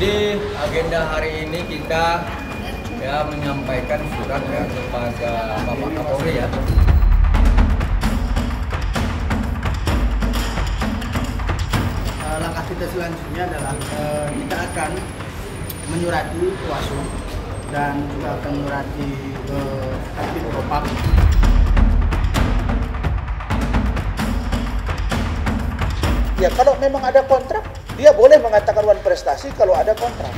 Jadi agenda hari ini kita menyampaikan surat kepada Bapak Kapolri ya. Langkah kita selanjutnya adalah kita akan menyurati Wasum dan juga akan menyurati Kadif Propam. Ya kalau memang ada kontrak, dia boleh mengatakan wan prestasi kalau ada kontrak.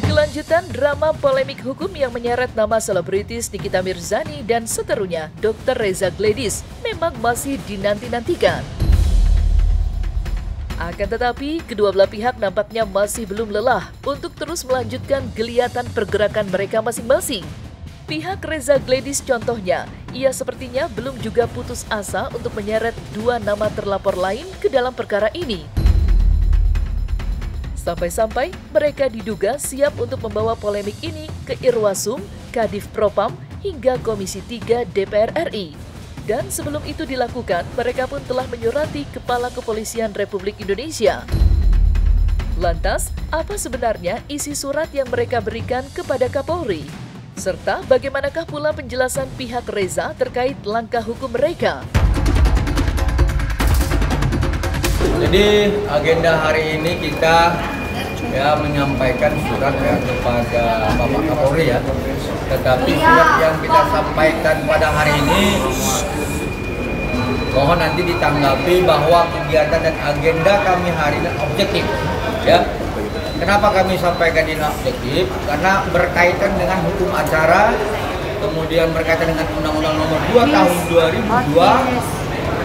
Kelanjutan drama polemik hukum yang menyeret nama selebritis Nikita Mirzani dan seterunya Dr. Reza Gladys memang masih dinanti-nantikan. Akan tetapi, kedua belah pihak nampaknya masih belum lelah untuk terus melanjutkan geliatan pergerakan mereka masing-masing. Pihak Reza Gladys contohnya, ia sepertinya belum juga putus asa untuk menyeret dua nama terlapor lain ke dalam perkara ini. Sampai-sampai mereka diduga siap untuk membawa polemik ini ke Irwasum, Kadif Propam, hingga Komisi 3 DPR RI. Dan sebelum itu dilakukan, mereka pun telah menyurati Kepala Kepolisian Republik Indonesia. Lantas, apa sebenarnya isi surat yang mereka berikan kepada Kapolri? Serta bagaimanakah pula penjelasan pihak Reza terkait langkah hukum mereka? Jadi agenda hari ini kita menyampaikan surat kepada Bapak Kapolri ya. Tetapi surat yang kita sampaikan pada hari ini mohon nanti ditanggapi bahwa kegiatan dan agenda kami hari ini objektif ya. Kenapa kami sampaikan ini objektif? Karena berkaitan dengan hukum acara, kemudian berkaitan dengan Undang-Undang Nomor 2 Tahun 2002,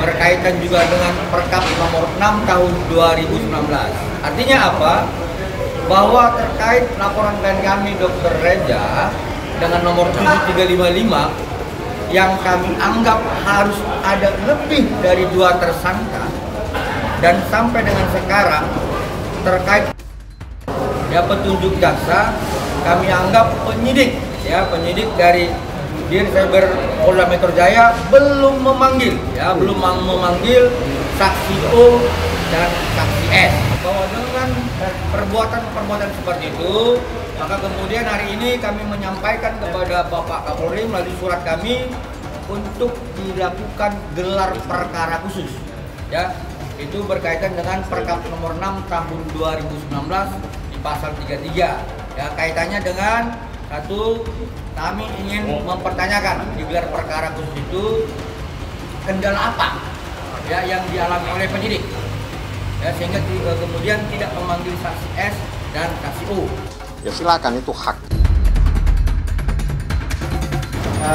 berkaitan juga dengan Perkap Nomor 6 Tahun 2019. Artinya apa? Bahwa terkait laporan klien kami Dr. Reza dengan nomor 7355 yang kami anggap harus ada lebih dari 2 tersangka, dan sampai dengan sekarang terkait petunjuk jaksa kami anggap penyidik dari Dirsyber Polda Metro Jaya belum memanggil saksi O dan saksi S. Bahwa dengan perbuatan seperti itu, maka kemudian hari ini kami menyampaikan kepada Bapak Kapolri melalui surat kami untuk dilakukan gelar perkara khusus. Ya, itu berkaitan dengan Perkap Nomor 6 Tahun 2019 di pasal 33. Ya, kaitannya dengan satu, kami ingin mempertanyakan di gelar perkara khusus itu kendala apa yang dialami oleh penyidik. Ya, sehingga kemudian tidak memanggil saksi S dan saksi O. Ya silakan, itu hak.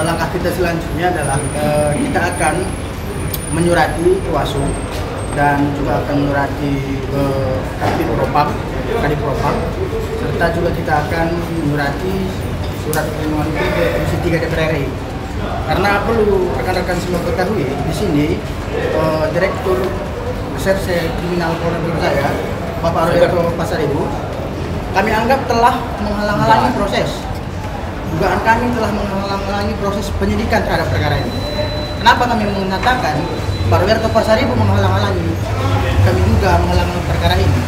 Langkah kita selanjutnya adalah kita akan menyurati Wasum dan juga akan menyurati Kadif Propam, serta juga kita akan menyurati surat perlindungan ke Komisi 3 DPR RI. Karena perlu rekan-rekan semua ketahui, di sini Direktur Reserse Kriminal Polda Metro Jaya, Bapak Roberto Pasaribu, kami anggap telah menghalang-halangi proses. Dugaan kami telah menghalang-halangi proses penyidikan terhadap perkara ini. Kenapa kami mengatakan Pak Roberto Pasaribu menghalang-halangi? Kami juga menghalangi perkara ini.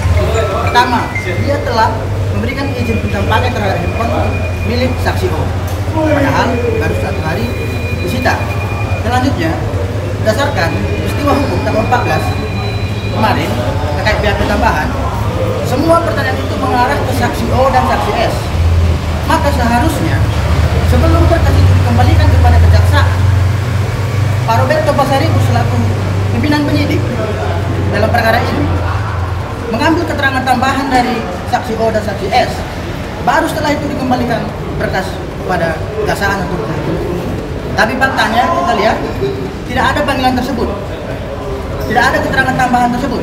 Pertama, dia telah memberikan izin pencampakan terhadap handphone milik saksi O. Padahal baru 1 hari disita. Selanjutnya, berdasarkan peristiwa hukum tanggal 14 kemarin terkait BAP tambahan, semua pertanyaan itu mengarah ke saksi O dan saksi S. Maka seharusnya sebelum berkas itu dikembalikan kepada kejaksaan, Pak Roberto Pasaribu selaku pimpinan penyidik dalam perkara ini mengambil keterangan tambahan dari saksi O dan saksi S. Baru setelah itu dikembalikan berkas kepada kejaksaan atau tapi faktanya kita lihat tidak ada panggilan tersebut. Tidak ada keterangan tambahan tersebut,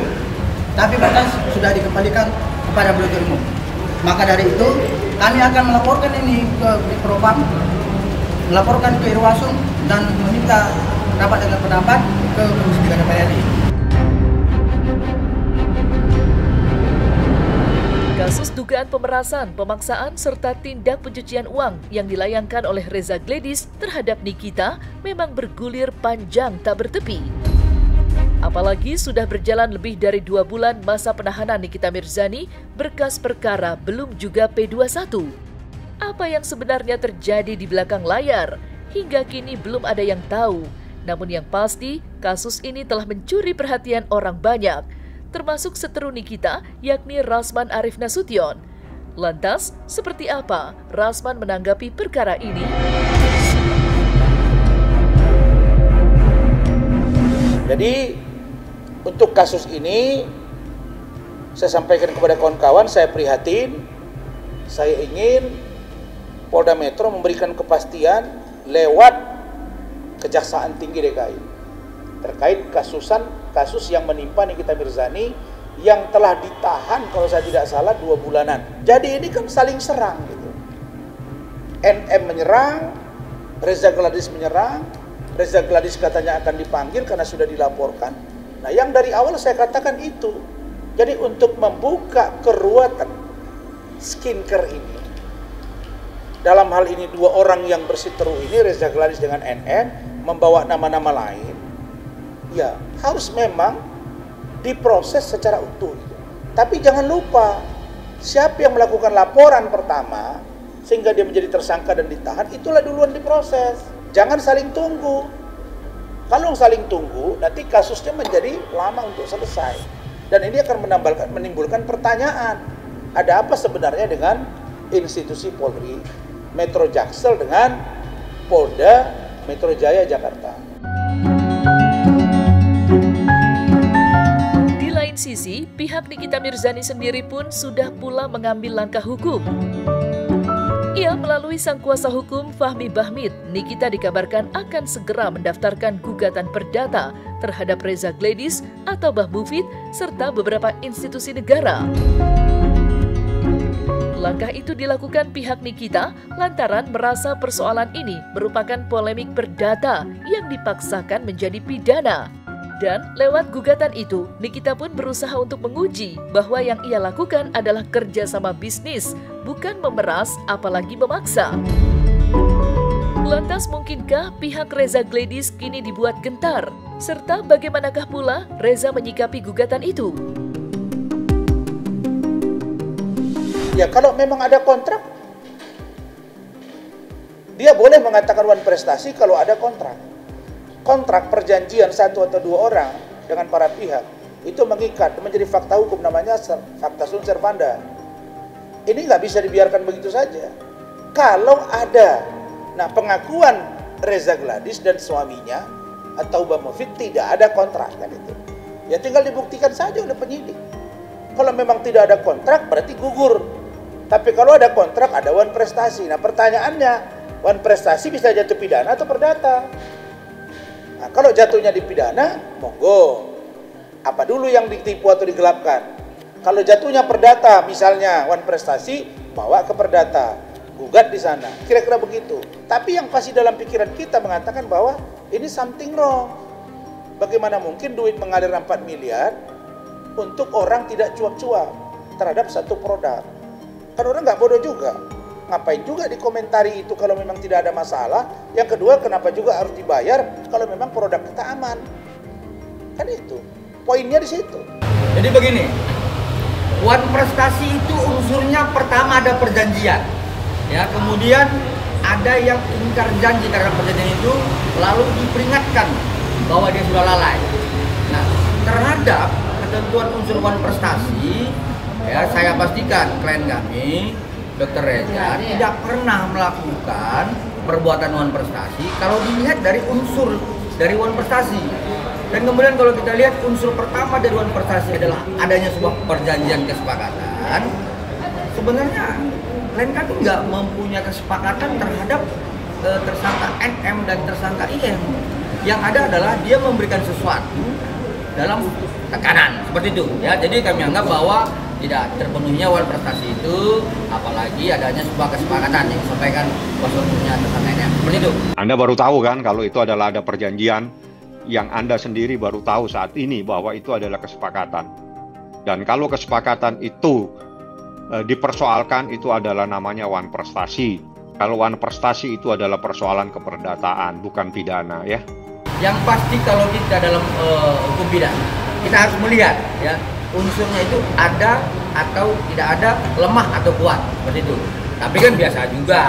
tapi berkas sudah dikembalikan kepada penuntut umum. Maka dari itu, kami akan melaporkan ini ke Propam, melaporkan ke Irwasum, dan meminta rapat dengan pendapat ke Komisi 3 DPR RI. Kasus dugaan pemerasan, pemaksaan, serta tindak pencucian uang yang dilayangkan oleh Reza Gladys terhadap Nikita memang bergulir panjang tak bertepi. Apalagi sudah berjalan lebih dari 2 bulan masa penahanan Nikita Mirzani, berkas perkara belum juga P21. Apa yang sebenarnya terjadi di belakang layar? Hingga kini belum ada yang tahu. Namun yang pasti, kasus ini telah mencuri perhatian orang banyak, termasuk seteru Nikita, yakni Rasman Arif Nasution. Lantas, seperti apa Rasman menanggapi perkara ini? Jadi, untuk kasus ini, saya sampaikan kepada kawan-kawan, saya prihatin, saya ingin Polda Metro memberikan kepastian lewat Kejaksaan Tinggi DKI terkait kasus yang menimpa Nikita Mirzani yang telah ditahan kalau saya tidak salah 2 bulanan. Jadi ini kan saling serang gitu. NM menyerang, Reza Gladys menyerang. Reza Gladys katanya akan dipanggil karena sudah dilaporkan. Nah, yang dari awal saya katakan itu. Jadi untuk membuka keruatan skincare ini, dalam hal ini 2 orang yang berseteru ini, Reza Gladys dengan NN, membawa nama-nama lain, ya harus memang diproses secara utuh. Tapi jangan lupa, siapa yang melakukan laporan pertama sehingga dia menjadi tersangka dan ditahan, itulah duluan diproses. Jangan saling tunggu. Kalau saling tunggu, nanti kasusnya menjadi lama untuk selesai. Dan ini akan menimbulkan pertanyaan, ada apa sebenarnya dengan institusi Polri, Metro Jaksel dengan Polda Metro Jaya Jakarta. Di lain sisi, pihak Nikita Mirzani sendiri pun sudah pula mengambil langkah hukum. Ia melalui sang kuasa hukum Fahmi Bahmid, Nikita dikabarkan akan segera mendaftarkan gugatan perdata terhadap Reza Gladys atau Bah Mufid serta beberapa institusi negara. Langkah itu dilakukan pihak Nikita lantaran merasa persoalan ini merupakan polemik perdata yang dipaksakan menjadi pidana. Dan lewat gugatan itu, Nikita pun berusaha untuk menguji bahwa yang ia lakukan adalah kerjasama bisnis, bukan memeras apalagi memaksa. Lantas mungkinkah pihak Reza Gladys kini dibuat gentar? Serta bagaimanakah pula Reza menyikapi gugatan itu? Ya kalau memang ada kontrak, dia boleh mengatakan wan prestasi kalau ada kontrak. Kontrak perjanjian 1 atau 2 orang dengan para pihak itu mengikat, menjadi fakta hukum, namanya fakta sunt servanda. Ini nggak bisa dibiarkan begitu saja. Kalau ada, nah pengakuan Reza Gladys dan suaminya atau Bah Mufid tidak ada kontrak kan itu, ya tinggal dibuktikan saja oleh penyidik. Kalau memang tidak ada kontrak berarti gugur. Tapi kalau ada kontrak ada wan prestasi. Nah pertanyaannya, wan prestasi bisa jatuh pidana atau perdata? Nah, kalau jatuhnya di pidana, monggo. Apa dulu yang ditipu atau digelapkan? Kalau jatuhnya perdata, misalnya wan prestasi, bawa ke perdata, gugat di sana. Kira-kira begitu. Tapi yang pasti dalam pikiran kita mengatakan bahwa ini something wrong. Bagaimana mungkin duit mengalir 4 miliar untuk orang tidak cuap-cuap terhadap satu produk? Kan orang nggak bodoh juga. Ngapain juga dikomentari itu kalau memang tidak ada masalah. Yang kedua, kenapa juga harus dibayar kalau memang produk kita aman? Kan itu, poinnya di situ. Jadi begini, wan prestasi itu unsurnya pertama ada perjanjian. Ya, kemudian ada yang ingkar janji terhadap perjanjian itu, lalu diperingatkan bahwa dia sudah lalai. Nah, terhadap ketentuan unsur wan prestasi, ya saya pastikan klien kami Dr. Reza tidak pernah melakukan perbuatan wan prestasi kalau dilihat dari unsur dari wan prestasi. Dan kemudian kalau kita lihat unsur pertama dari wan prestasi adalah adanya sebuah perjanjian kesepakatan. Sebenarnya klien kami nggak mempunyai kesepakatan terhadap tersangka NM dan tersangka IM. Yang ada adalah dia memberikan sesuatu dalam tekanan seperti itu. Ya, jadi kami anggap bahwa tidak terpenuhnya wan prestasi itu, apalagi adanya sebuah kesepakatan yang disampaikan kuasa hukumnya tersangkanya. Seperti itu. Anda baru tahu kan kalau itu adalah ada perjanjian, yang Anda sendiri baru tahu saat ini bahwa itu adalah kesepakatan. Dan kalau kesepakatan itu dipersoalkan itu adalah namanya wan prestasi. Kalau wan prestasi itu adalah persoalan keperdataan, bukan pidana ya. Yang pasti kalau kita dalam hukum pidana, kita harus melihat ya unsurnya itu ada atau tidak ada, lemah atau kuat, seperti itu. Tapi kan biasa juga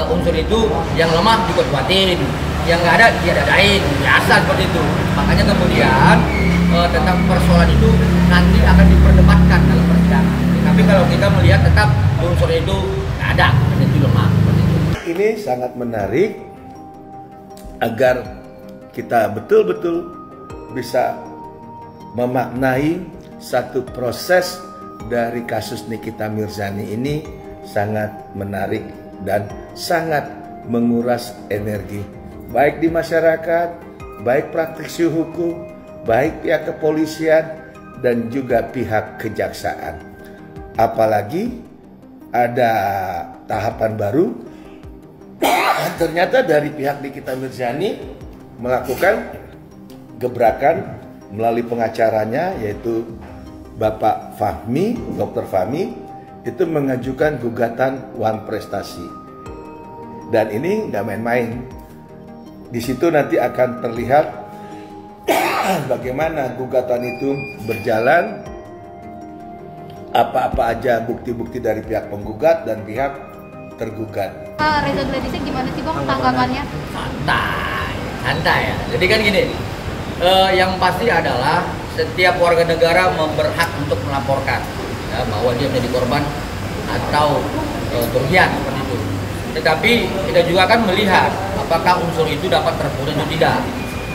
unsur itu yang lemah juga kuatin, yang nggak ada dia dadain, biasa seperti itu. Makanya kemudian tentang persoalan itu nanti akan diperdebatkan dalam persidangan. Tapi kalau kita melihat tetap unsur itu nggak ada, itu lemah. Seperti itu. Ini sangat menarik agar kita betul-betul bisa memaknai satu proses dari kasus Nikita Mirzani ini sangat menarik dan sangat menguras energi baik di masyarakat, baik praktisi hukum, baik pihak kepolisian dan juga pihak kejaksaan. Apalagi ada tahapan baru, ternyata dari pihak Nikita Mirzani melakukan gebrakan melalui pengacaranya yaitu Bapak Fahmi, Dr. Fahmi, itu mengajukan gugatan wan prestasi. Dan ini nggak main-main. Di situ nanti akan terlihat bagaimana gugatan itu berjalan, apa-apa aja bukti-bukti dari pihak penggugat dan pihak tergugat. Pak Reza Gladisnya gimana sih Bang tanggapannya? Santai ya. Jadi kan gini, yang pasti adalah setiap warga negara berhak untuk melaporkan ya, bahwa dia menjadi korban atau kerugian seperti itu. Tetapi kita juga akan melihat apakah unsur itu dapat terpenuhi atau tidak.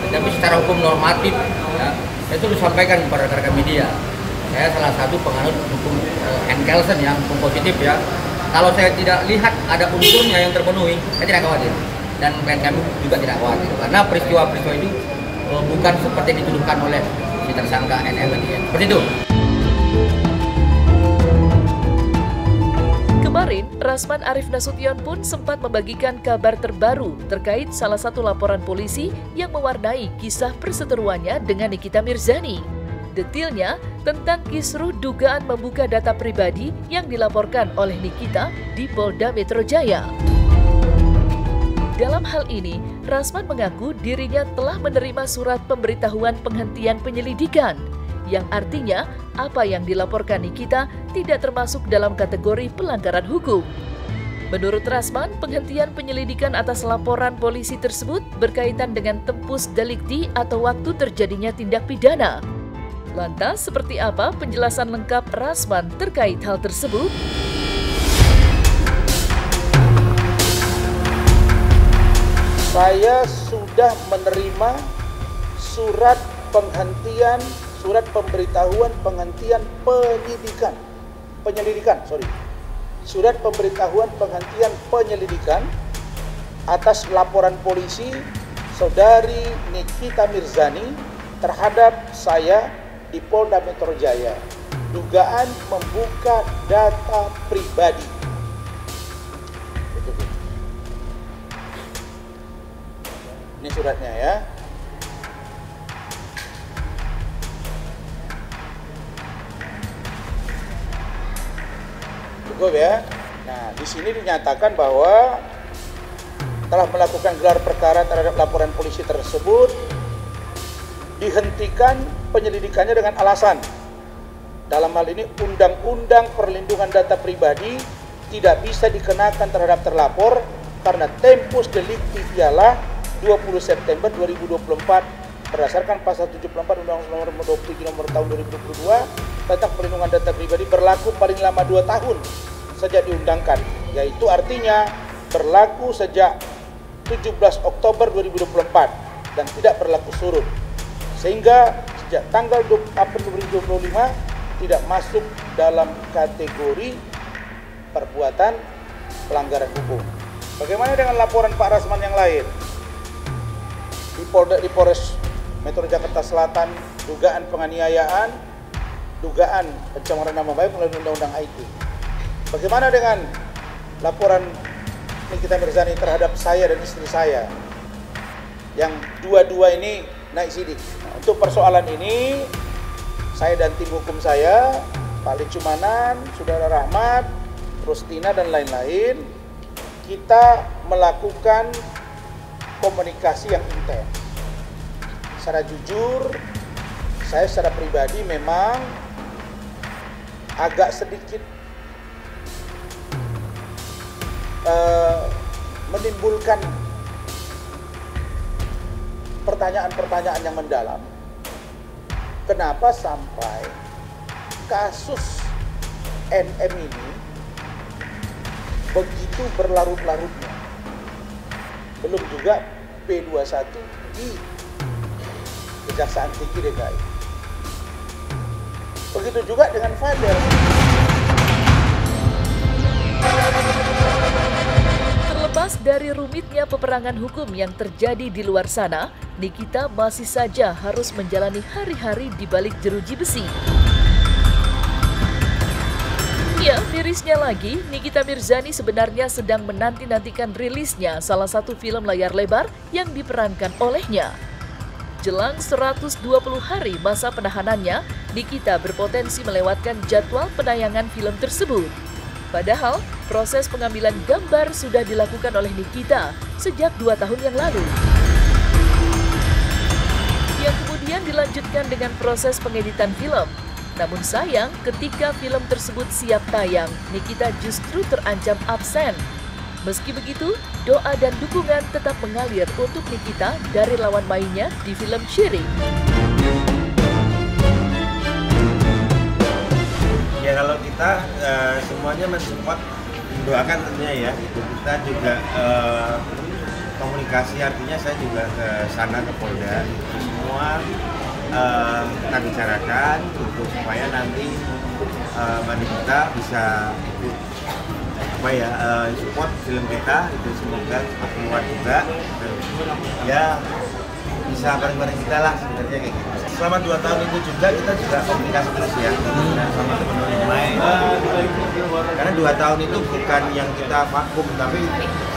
Tetapi secara hukum normatif ya, itu disampaikan kepada rekan-rekan media. Saya salah satu penganut hukum Kelsen yang hukum positif ya. Kalau saya tidak lihat ada unsurnya yang terpenuhi, saya tidak khawatir. Dan kami juga tidak khawatir karena peristiwa-peristiwa itu bukan seperti yang dituduhkan oleh si tersangka NM ini. Seperti itu. Kemarin, Rasman Arief Nasution pun sempat membagikan kabar terbaru terkait salah satu laporan polisi yang mewarnai kisah perseteruannya dengan Nikita Mirzani. Detailnya tentang kisruh dugaan membuka data pribadi yang dilaporkan oleh Nikita di Polda Metro Jaya. Dalam hal ini, Rasman mengaku dirinya telah menerima surat pemberitahuan penghentian penyelidikan, yang artinya apa yang dilaporkan Nikita tidak termasuk dalam kategori pelanggaran hukum. Menurut Rasman, penghentian penyelidikan atas laporan polisi tersebut berkaitan dengan tempus delikti atau waktu terjadinya tindak pidana. Lantas, seperti apa penjelasan lengkap Rasman terkait hal tersebut? Saya sudah menerima surat penghentian, surat pemberitahuan penghentian surat pemberitahuan penghentian penyelidikan atas laporan polisi saudari Nikita Mirzani terhadap saya di Polda Metro Jaya, dugaan membuka data pribadi. Ini suratnya ya. Cukup ya. Nah, di sini dinyatakan bahwa telah melakukan gelar perkara terhadap laporan polisi tersebut, dihentikan penyelidikannya dengan alasan dalam hal ini Undang-Undang Perlindungan Data Pribadi tidak bisa dikenakan terhadap terlapor karena tempus delikti ialah 20 September 2024 berdasarkan pasal 74 Undang-Undang Nomor 27 Nomor Tahun 2022 tentang Perlindungan Data Pribadi berlaku paling lama 2 tahun sejak diundangkan, yaitu artinya berlaku sejak 17 Oktober 2024 dan tidak berlaku surut, sehingga sejak tanggal 20 April 2025 tidak masuk dalam kategori perbuatan pelanggaran hukum. Bagaimana dengan laporan Pak Rasman yang lain? Di Polres Metro Jakarta Selatan, dugaan penganiayaan, dugaan pencemaran nama baik melalui Undang-Undang IT. Bagaimana dengan laporan Nikita Mirzani terhadap saya dan istri saya, yang dua-dua ini naik sidik? Nah, untuk persoalan ini, saya dan tim hukum saya Pak Licumanan, Saudara Rahmat, Rustina dan lain-lain, kita melakukan komunikasi yang intens. Secara jujur, saya secara pribadi memang agak sedikit menimbulkan pertanyaan-pertanyaan yang mendalam. Kenapa sampai kasus NM ini begitu berlarut-larutnya? Belum juga P21 di Kejaksaan Tinggi DKI. Begitu juga dengan Fadel. Terlepas dari rumitnya peperangan hukum yang terjadi di luar sana, Nikita masih saja harus menjalani hari-hari di balik jeruji besi. Ya, mirisnya lagi, Nikita Mirzani sebenarnya sedang menanti-nantikan rilisnya salah satu film layar lebar yang diperankan olehnya. Jelang 120 hari masa penahanannya, Nikita berpotensi melewatkan jadwal penayangan film tersebut. Padahal, proses pengambilan gambar sudah dilakukan oleh Nikita sejak 2 tahun yang lalu. Yang kemudian dilanjutkan dengan proses pengeditan film. Namun sayang, ketika film tersebut siap tayang, Nikita justru terancam absen. Meski begitu, doa dan dukungan tetap mengalir untuk Nikita dari lawan mainnya di film Syirik. Ya kalau kita semuanya mensupport, doakan tentunya ya. Kita juga komunikasi, artinya saya juga ke sana ke Polda. Semua kita bicarakan untuk supaya nanti Mbak Nikita bisa ikut support film kita, itu semoga cepat keluar juga. Ya bisa bareng-bareng kita lah sebenarnya kayak gitu. Selama 2 tahun itu juga kita juga komunikasi terus ya sama teman-teman yang lain. Karena 2 tahun itu bukan yang kita vakum, tapi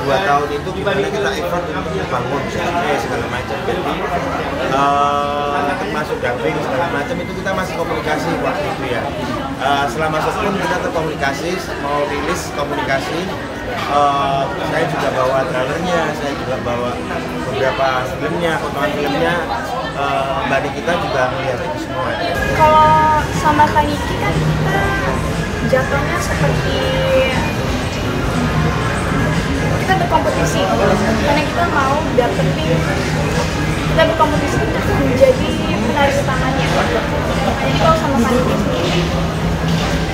2 tahun itu gimana kita effort untuk membangun segala macam. Jadi termasuk dubbing segala macam itu kita masih komunikasi waktu itu ya. Selama setahun kita terkomunikasi, mau rilis komunikasi. Saya juga bawa trailernya, saya juga bawa beberapa filmnya, potongan filmnya. Mbak Nikita juga melihat itu semua. Kalau sama Kak Niki kan kita jatuhnya seperti kita berkompetisi, karena kita mau dapetin, kita berkompetisi untuk menjadi penarik utamanya. Jadi kalau sama Kak Niki sendiri,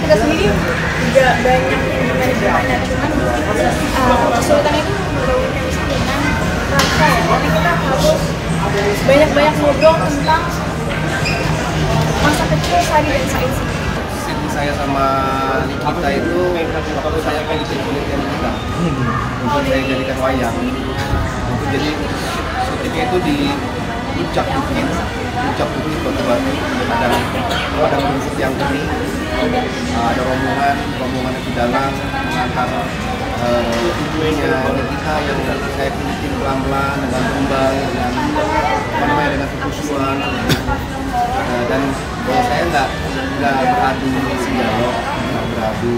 kita sendiri juga banyak yang gimana, cuman kesulitan itu membangun chemistry dengan rasa ya, tapi kita harus banyak-banyak ngobrol tentang masa kecil Sari dan Said. Saya sama Nikita itu waktu saya pengen penelitian kita untuk saya jadikan wayang. Jadi syutingnya itu di Puncak Bukit Kota Batu. Ada prinsip yang kuning, ada rombongan di dalam mengantar ibunya Nikita yang saya bikin pelan-pelan dengan tumbang, dengan kehusuan, dan saya nggak beradu dialog, nggak beradu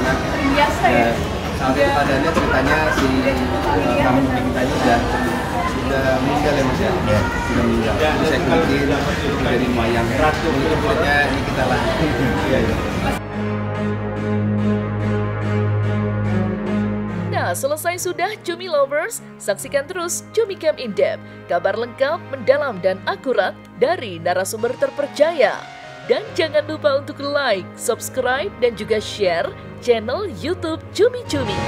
karena saat itu keadaannya ceritanya si kamu Nikita ini sudah meninggal ya Mas ya? Sudah meninggal. Jadi saya bikin dari wayang mungkin kulitnya Nikita lah. Selesai sudah Cumi Lovers, saksikan terus Cumi Camp In Depth, kabar lengkap, mendalam dan akurat dari narasumber terpercaya. Dan jangan lupa untuk like, subscribe dan juga share channel YouTube Cumi Cumi.